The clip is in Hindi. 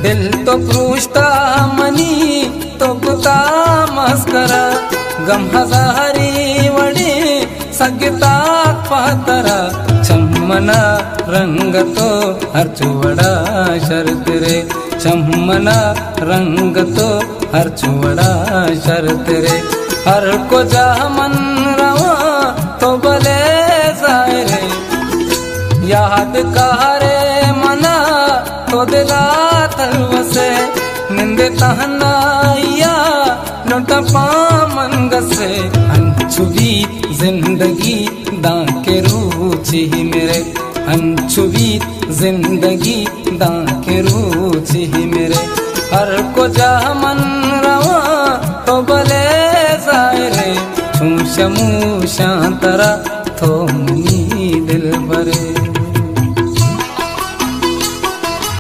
दिल तो पृष्ठा मनी तो कुता मस्करा गम हजारी वडी सगता पातरा चम्मना रंग तो हर चुवड़ा शरत रे चम्मना रंग तो हर चुवड़ा शरत रे हर को जा मन रवा तो भले जाए रे याद कारे मना तो दिला तलवसे निंद तहनाया लुटा पामन गसे अनछुवी जिंदगी दाके रूची मेरे अनछुवी जिंदगी दाके रूची मेरे हर को जा मन रवा तो भले जाए रे छू शमू शांतरा थो